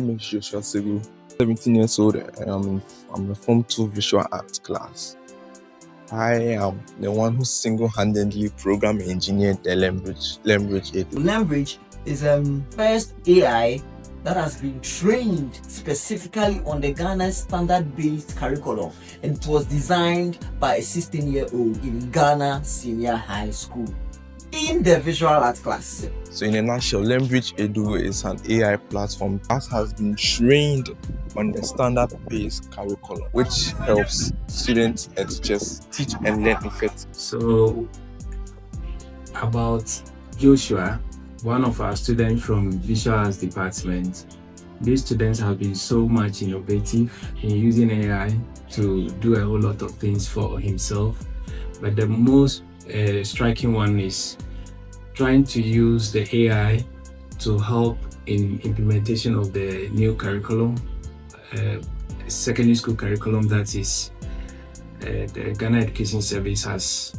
name is Joshua Segu, 17 years old, and I'm a Form 2 Visual Arts class. I am the one who single-handedly programmed and engineered the LearnBridgEdu. LearnBridge is first AI that has been trained specifically on the Ghana standard-based curriculum, and it was designed by a 16-year-old in Ghana Senior High School in the visual arts class. So in a nutshell, LearnBridgEdu is an AI platform that has been trained on the standard-based curriculum, which helps students and teachers teach and learn effectively. So about Joshua, one of our students from Visual Arts Department, these students have been so much innovative in using AI to do a whole lot of things for himself. But the most striking one is trying to use the AI to help in implementation of the new curriculum, secondary school curriculum that is the Ghana Education Service has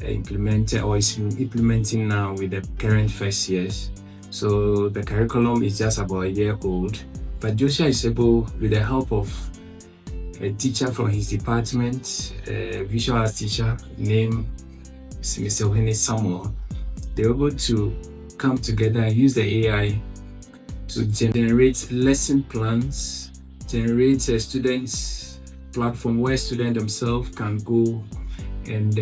implemented or is implementing now with the current first years. So the curriculum is just about a year old, but Joshua is able, with the help of a teacher from his department, a visual arts teacher named Mr. Samuel, they're able to come together and use the AI to generate lesson plans, generate a student's platform where students themselves can go and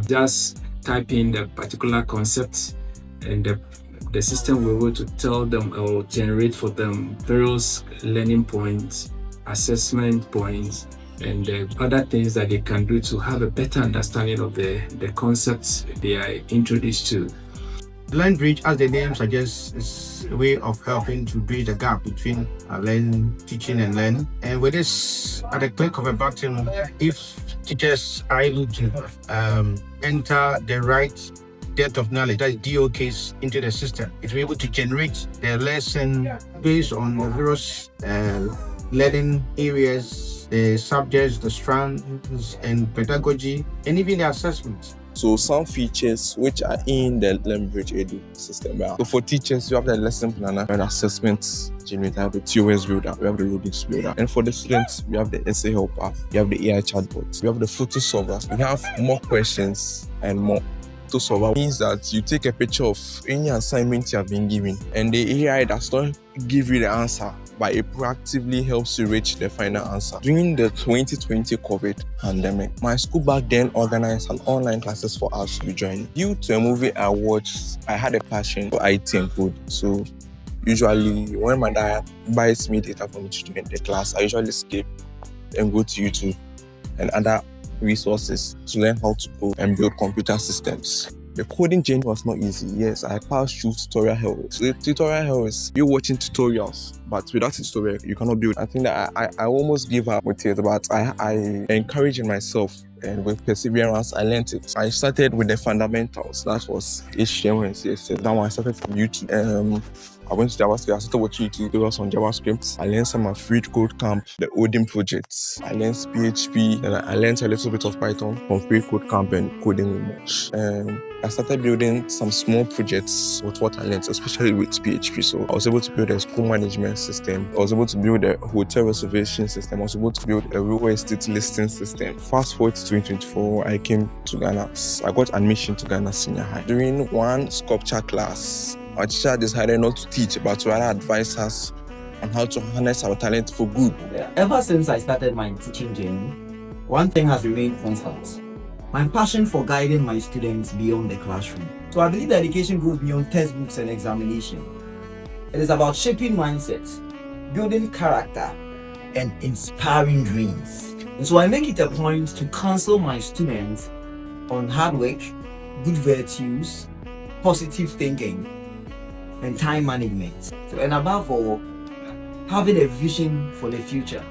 just type in the particular concept, and the system will be able to tell them or generate for them various learning points, assessment points, and other things that they can do to have a better understanding of the concepts they are introduced to. LearnBridge, as the name suggests, is a way of helping to bridge the gap between teaching and learning. And with this, at the click of a button, if teachers are able to enter the right depth of knowledge, that is DOKs, into the system, it will be able to generate the lesson based on the various learning areas, the subjects, the strands, and pedagogy, and even the assessments. So some features which are in the LearnBridgEdu system. So for teachers, you have the lesson planner, and assessments generator, the TOS builder, we have the rubrics builder. And for the students, we have the essay helper, we have the AI chatbot, we have the photo solver. We have more questions and more. Photo solver means that you take a picture of any assignment you have been given, and the AI does not give you the answer, but it proactively helps you reach the final answer. During the 2020 COVID pandemic, my school back then organized an online classes for us to join. Due to a movie I watched, I had a passion for IT and code. So usually when my dad buys me data for me to join the class, I usually skip and go to YouTube and other resources to learn how to code and build computer systems. The coding journey was not easy. Yes, I passed through tutorial hell. So the tutorial hell is you watching tutorials, but without a tutorial, you cannot build. I think that I almost gave up with it, but I encouraged myself, and with perseverance, I learned it. I started with the fundamentals. That was HTML and CSS. That one I started from YouTube. I went to JavaScript. I started watching tutorials on JavaScript. I learned some of RED Camp, the Odin projects. I learned PHP, and I learned a little bit of Python from RED Camp and coding with Mosh. I started building some small projects with what I learned, especially with PHP. So I was able to build a school management system. I was able to build a hotel reservation system. I was able to build a real estate listing system. Fast forward to 2024, I came to Ghana. I got admission to Ghana Senior High. During one sculpture class, our teacher decided not to teach, but to rather advise us on how to harness our talent for good. Ever since I started my teaching journey, one thing has remained constant: my passion for guiding my students beyond the classroom. So I believe that education goes beyond textbooks and examination. It is about shaping mindsets, building character, and inspiring dreams. And so I make it a point to counsel my students on hard work, good virtues, positive thinking, and time management. And above all, having a vision for the future.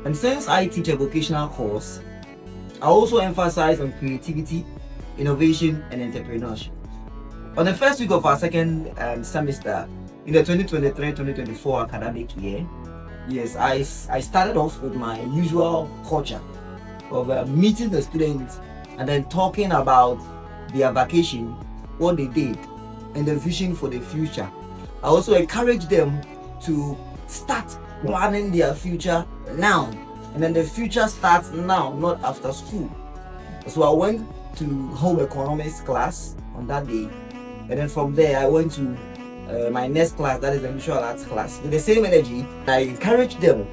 And since I teach a vocational course, I also emphasize on creativity, innovation, and entrepreneurship. On the first week of our second semester in the 2023-2024 academic year, yes, I started off with my usual culture of meeting the students and then talking about their vacation, what they did, and the vision for the future. I also encourage them to start planning their future now. And then the future starts now, not after school. So I went to home economics class on that day. And then from there, I went to my next class, that is the visual arts class. With the same energy, I encouraged them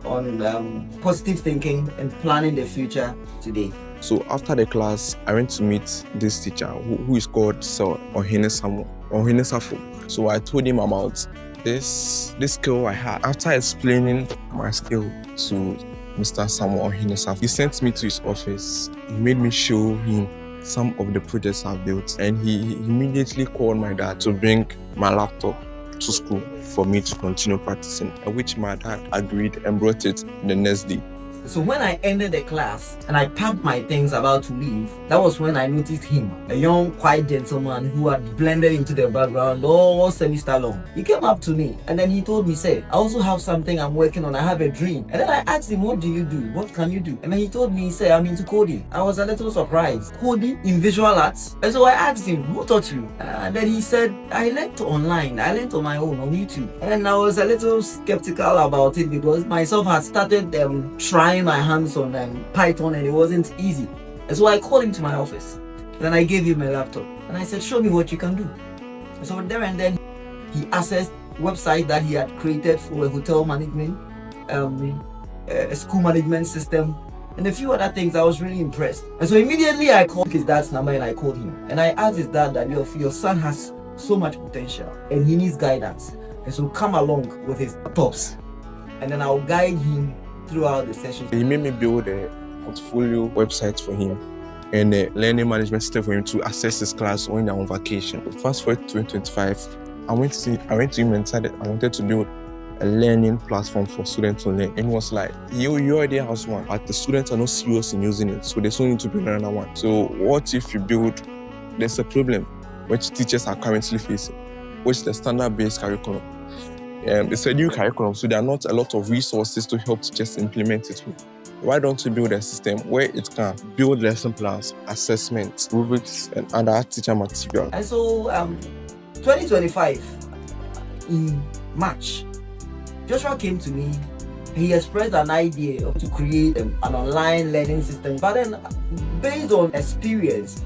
on positive thinking and planning the future today. So after the class, I went to meet this teacher who is called Sir Ohinesafo. So I told him about this skill I had. After explaining my skill to Mr. Samuel Ohinesafo, he sent me to his office. He made me show him some of the projects I've built, and he immediately called my dad to bring my laptop to school for me to continue practicing, which my dad agreed and brought it the next day. So when I ended the class and I packed my things about to leave, that was when I noticed him, a young, quiet gentleman who had blended into the background all semester long. He came up to me and then he told me, say, I also have something I'm working on, I have a dream. And then I asked him, what do you do? What can you do? And then he told me, say, I'm into coding. I was a little surprised. Coding in visual arts? And so I asked him, who taught you? And then he said, I learned online. I learned on my own on YouTube. And I was a little skeptical about it because myself had started trying my hands on Python and it wasn't easy. And so I called him to my office. Then I gave him a laptop and I said, show me what you can do. And so there and then he accessed website that he had created for a hotel management, a school management system, and a few other things. I was really impressed. And so immediately I called his dad's number and I called him. And I asked his dad that your son has so much potential and he needs guidance. And so come along with his laptops and then I'll guide him throughout the session. He made me build a portfolio website for him and a learning management system for him to access his class when they're on vacation. Fast forward to 2025, I went to him and said I wanted to build a learning platform for students to learn. And he was like, you already have one, but the students are not serious in using it, so there's no need to build another one. So what if you build, there's a problem which teachers are currently facing, which is the standard-based curriculum. It's a new curriculum, so there are not a lot of resources to help teachers implement it with. Why don't you build a system where it can build lesson plans, assessments, rubrics, and other teacher material? And so 2025, in March, Joshua came to me. He expressed an idea to create an online learning system. But then, based on experience,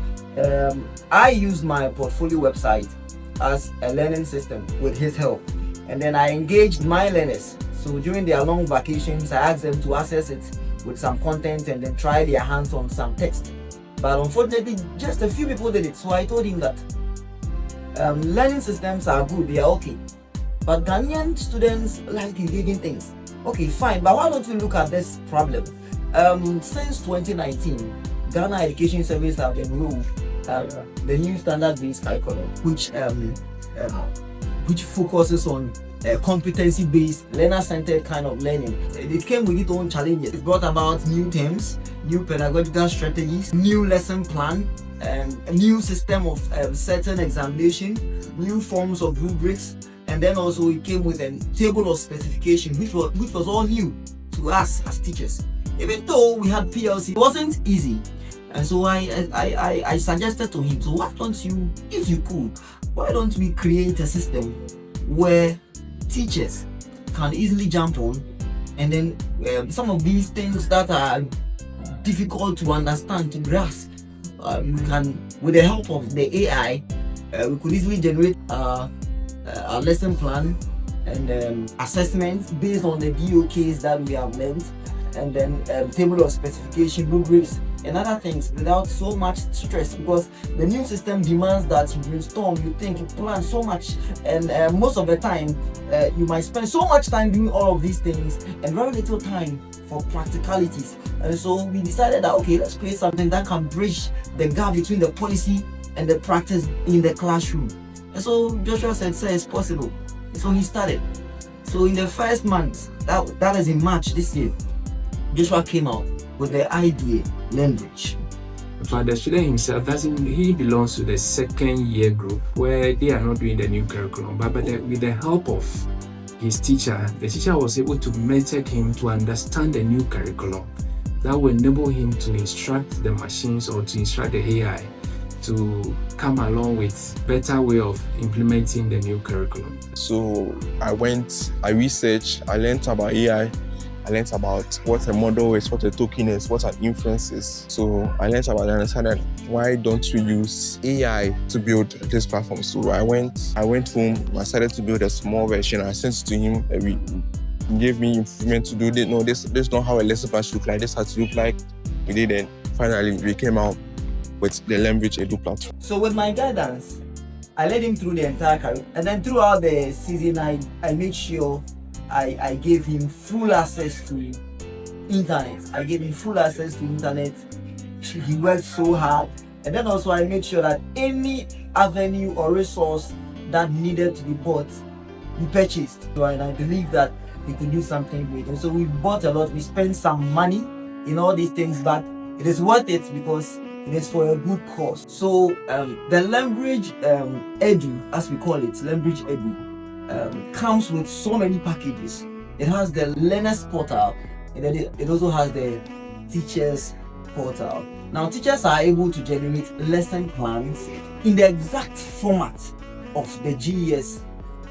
I used my portfolio website as a learning system with his help. And then I engaged my learners. So during their long vacations, I asked them to access it with some content and then try their hands on some text. But unfortunately, just a few people did it. So I told him that learning systems are good, they are okay. But Ghanaian students like engaging things. Okay, fine, but why don't we look at this problem? Since 2019, Ghana Education Service have enrolled the new standard-based curriculum, which focuses on competency-based, learner-centered kind of learning. It came with its own challenges. It brought about new terms, new pedagogical strategies, new lesson plan, a new system of certain examination, new forms of rubrics, and then also it came with a table of specification, which was all new to us as teachers. Even though we had PLC, it wasn't easy. And so I suggested to him, so why don't you, if you could, why don't we create a system where teachers can easily jump on, and then some of these things that are difficult to understand, to grasp, we can, with the help of the AI, we could easily generate a lesson plan and assessments based on the DOKs that we have learned, and then table of specification, rubrics, and other things without so much stress, because the new system demands that you brainstorm, you think, you plan so much, and most of the time you might spend so much time doing all of these things and very little time for practicalities. And so we decided that, okay, let's create something that can bridge the gap between the policy and the practice in the classroom. And so Joshua said, sir, it's possible. So he started. So in the first month, that is in March this year, Joshua came out with the idea, LearnBridge. But the student himself he belongs to the second year group where they are not doing the new curriculum, but with the help of his teacher, the teacher was able to mentor him to understand the new curriculum that will enable him to instruct the machines or to instruct the AI to come along with better way of implementing the new curriculum? So I researched, I learned about AI, I learned about what a model is, what a token is, what an inference is. So I learned about that and decided, why don't we use AI to build this platform? So I went home, I started to build a small version. I sent it to him. He gave me improvement to do this. No, this is not how a lesson plan should look like. This has to look like. We did, and finally we came out with the LearnBridgEdu platform. So with my guidance, I led him through the entire career, and then throughout the season, I made sure I gave him full access to internet. He worked so hard, and then also I made sure that any avenue or resource that needed to be bought, we purchased. So, and I believe that we could do something great. And so we bought a lot. We spent some money in all these things, but it is worth it because it is for a good cause. So the LearnBridgeEdu, as we call it, LearnBridgeEdu, comes with so many packages. It has the learners portal, and then it also has the teachers portal. Now teachers are able to generate lesson plans in the exact format of the GES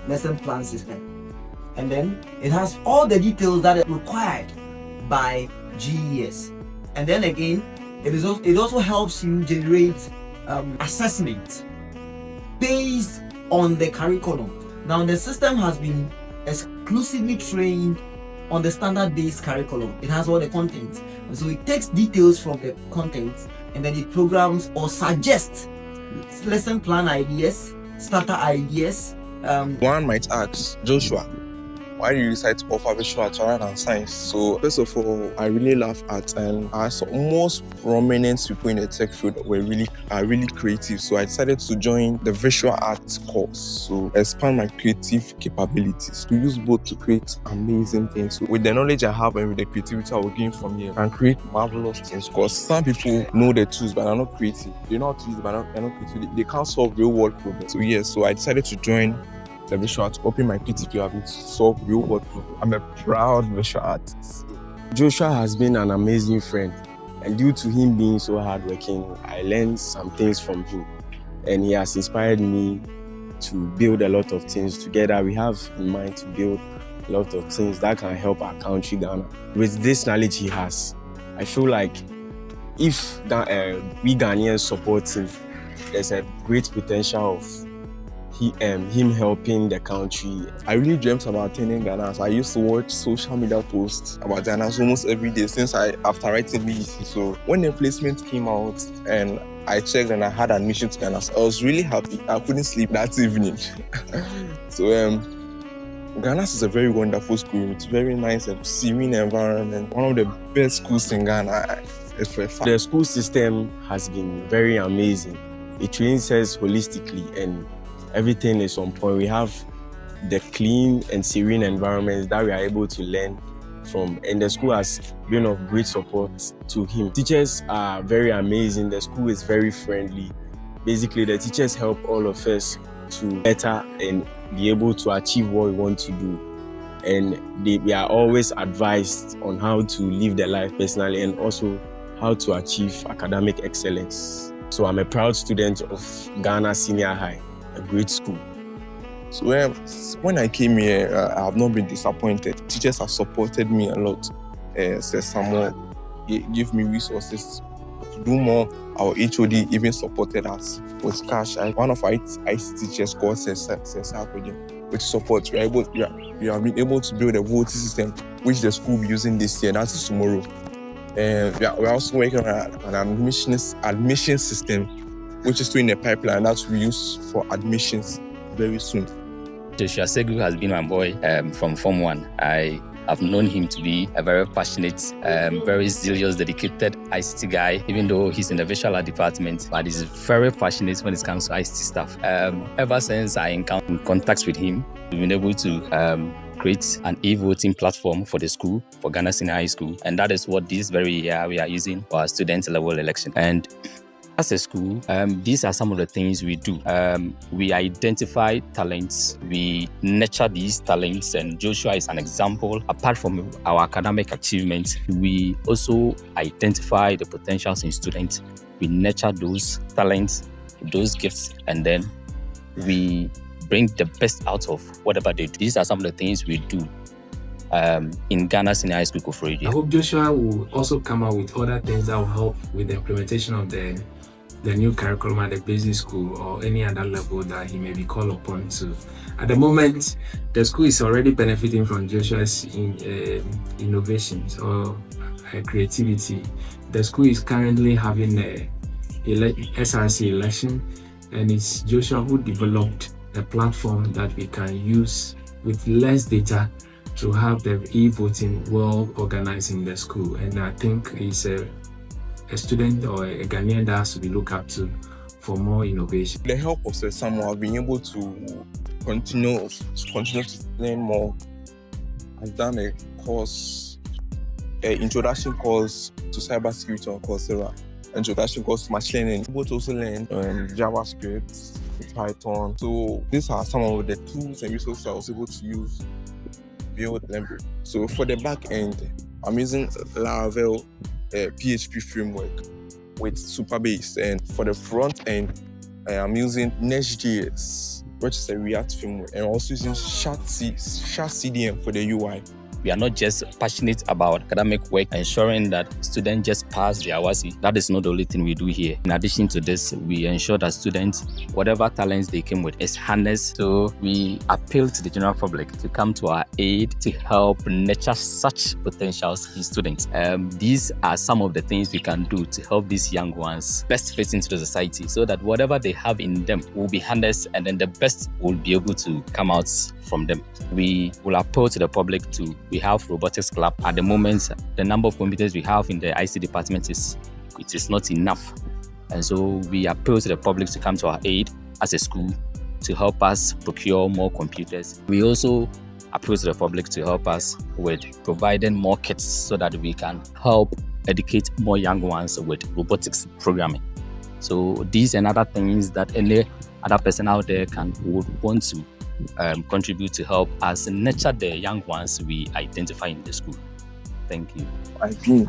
lesson plan system. And then it has all the details that are required by GES. And then again, it also helps you generate assessment based on the curriculum. Now the system has been exclusively trained on the standard-based curriculum. It has all the content. And so it takes details from the content and then it programs or suggests lesson plan ideas, starter ideas. One might ask, Joshua, why do you decide to offer visual art rather than science? So first of all, I really love art, and I saw most prominent people in the tech field are really creative. So I decided to join the visual arts course, so expand my creative capabilities, to use both to create amazing things. So with the knowledge I have and with the creativity I will gain from here, and create marvelous things. Because some people know the tools but are not creative. They know how to use it but they're not creative. They can't solve real world problems. So yes, so I decided to join the visual art to open my creativity to solve real world problems. I'm a proud visual artist. Joshua has been an amazing friend, and due to him being so hardworking, I learned some things from him, and he has inspired me to build a lot of things. Together we have in mind to build a lot of things that can help our country, Ghana. With this knowledge he has, I feel like if we Ghanaians support him, there's a great potential of him helping the country. I really dreamt about attending Ghana. So I used to watch social media posts about Ghana almost every day after writing BEC. So when the placement came out and I checked and I had admission to Ghana, so I was really happy. I couldn't sleep that evening. So Ghana is a very wonderful school. It's very nice and serene environment. One of the best schools in Ghana. It's for a fact. The school system has been very amazing. It trains us holistically and everything is on point. We have the clean and serene environments that we are able to learn from, and the school has been of great support to him. Teachers are very amazing. The school is very friendly. Basically, the teachers help all of us to better and be able to achieve what we want to do. And we are always advised on how to live their life personally and also how to achieve academic excellence. So I'm a proud student of Ghana Senior High, a great school. So when I came here, I have not been disappointed. Teachers have supported me a lot. Said Samuel, give me resources to do more. Our HOD even supported us with cash. One of our IT teachers called with support. We have been able to build a voting system, which the school will be using this year. That is tomorrow. We're also working on an admission system, which is still in the pipeline. That we use for admissions very soon. Joshua Segu has been my boy from Form 1. I have known him to be a very passionate, very zealous, dedicated ICT guy, even though he's in the visual art department, but he's very passionate when it comes to ICT stuff. Ever since I encountered in contact with him, we've been able to create an e-voting platform for the school, for Ghana Senior High School, and that is what this very year we are using for our student level election. And as a school, these are some of the things we do. We identify talents, we nurture these talents, and Joshua is an example. Apart from our academic achievements, we also identify the potentials in students. We nurture those talents those gifts, and then we bring the best out of whatever they do. These are some of the things we do in Ghana Senior High School Koforidua. I hope Joshua will also come out with other things that will help with the implementation of the new curriculum at the basic school or any other level that he may be called upon to. At the moment, the school is already benefiting from Joshua's innovations or creativity. The school is currently having a SRC election, and it's Joshua who developed a platform that we can use with less data to have the e-voting well organized in the school. And I think he's a student or a Ghanaian that has to be looked up to for more innovation. With the help of Sir Samuel, I've been able to continue to learn more. I've done a course, an introduction course to cybersecurity on Coursera, introduction course to machine learning. I'm able to also learn JavaScript, Python. So these are some of the tools and resources I was able to use to build LearnBridge. So for the back end, I'm using Laravel PHP framework with Superbase, and for the front end, I'm using Next.js, which is a React framework, and also using Chat CDN for the UI. We are not just passionate about academic work, ensuring that students just pass their WASI. That is not the only thing we do here. In addition to this, we ensure that students, whatever talents they came with, is harnessed. So we appeal to the general public to come to our aid to help nurture such potentials in students. These are some of the things we can do to help these young ones best fit into the society, so that whatever they have in them will be harnessed, and then the best will be able to come out from them. We will appeal to the public we have robotics club. At the moment, the number of computers we have in the IC department is not enough. And so we appeal to the public to come to our aid as a school to help us procure more computers. We also appeal to the public to help us with providing more kits so that we can help educate more young ones with robotics programming. So these and other things that any other person out there would want to contribute to help us nurture the young ones we identify in the school. Thank you. My dream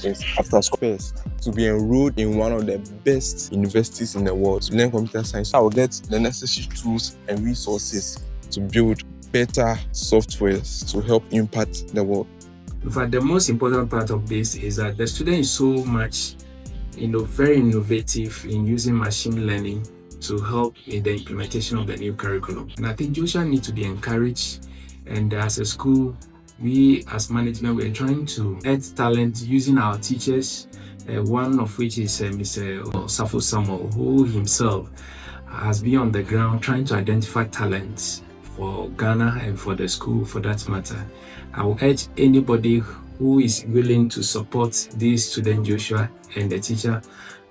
is after school first to be enrolled in one of the best universities in the world to learn computer science. I will get the necessary tools and resources to build better softwares to help impact the world. In fact, the most important part of this is that the student is so much very innovative in using machine learning to help in the implementation of the new curriculum. And I think Joshua needs to be encouraged. And as a school, we as management, we're trying to add talent using our teachers, one of which is Mr. Safo Samuel, who himself has been on the ground trying to identify talents for Ghana and for the school for that matter. I will urge anybody who is willing to support this student Joshua and the teacher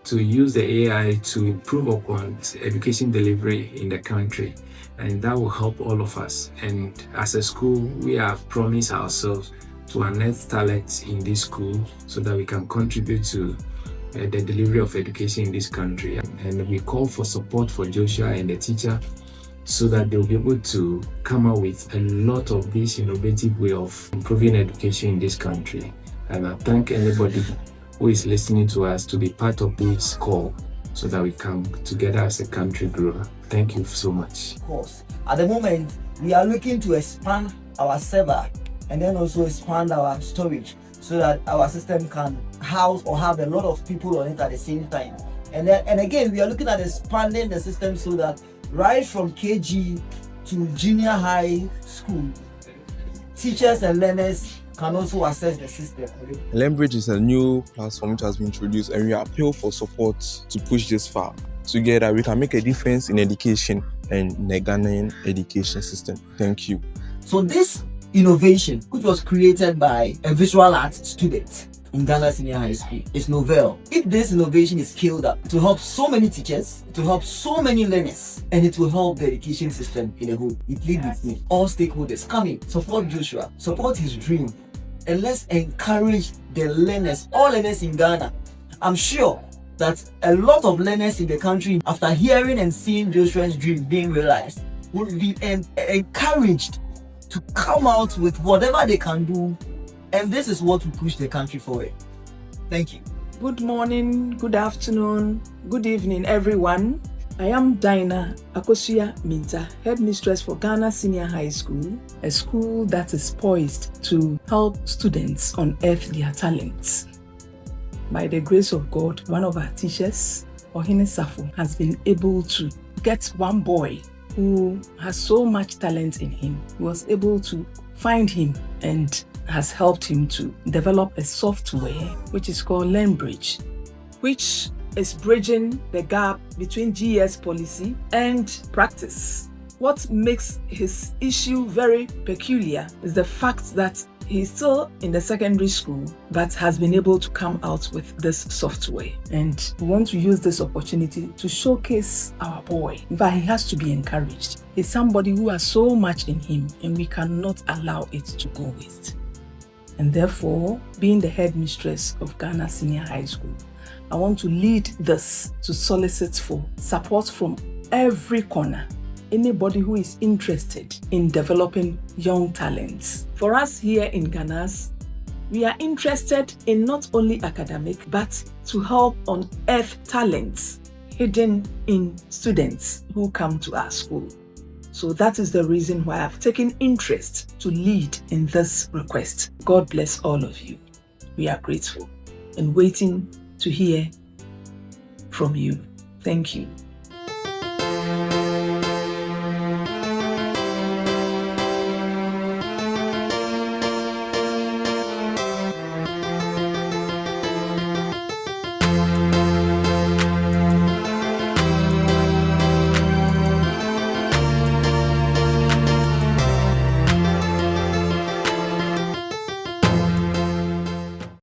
to use the AI to improve upon education delivery in the country, and that will help all of us. And as a school, we have promised ourselves to unearth talent in this school so that we can contribute to the delivery of education in this country. And we call for support for Joshua and the teacher so that they'll be able to come up with a lot of this innovative way of improving education in this country. And I thank anybody who is listening to us to be part of this call so that we can together as a country grow. Thank you so much. Of course. At the moment, we are looking to expand our server and then also expand our storage so that our system can house or have a lot of people on it at the same time. And again, we are looking at expanding the system so that right from KG to junior high school, teachers and learners can also access the system. LearnBridge is a new platform which has been introduced, and we appeal for support to push this far. Together, we can make a difference in education and in the Ghanaian education system. Thank you. So this innovation, which was created by a visual arts student in Ghana Senior High School, is novel. If this innovation is scaled up, it will help so many teachers, it will help so many learners, and it will help the education system in a whole. You plead with me, all stakeholders, come in, support Joshua, support his dream, and let's encourage the learners, all learners in Ghana. I'm sure that a lot of learners in the country, after hearing and seeing Joshua's dream being realized, will be encouraged to come out with whatever they can do, and this is what will push the country forward. Thank you. Good morning, good afternoon, good evening, everyone. I am Dinah Akosua Minta, headmistress for Ghana Senior High School, a school that is poised to help students unearth their talents. By the grace of God, one of our teachers, Ohene Safo, has been able to get one boy who has so much talent in him. He was able to find him and has helped him to develop a software which is called LearnBridge, which is bridging the gap between GS policy and practice. What makes his issue very peculiar is the fact that he's still in the secondary school but has been able to come out with this software. And we want to use this opportunity to showcase our boy. In fact, he has to be encouraged. He's somebody who has so much in him and we cannot allow it to go waste. And therefore, being the headmistress of Ghana Senior High School, I want to lead this to solicit for support from every corner. Anybody who is interested in developing young talents. For us here in Ghana, we are interested in not only academic, but to help unearth talents hidden in students who come to our school. So that is the reason why I've taken interest to lead in this request. God bless all of you. We are grateful and waiting to hear from you. Thank you.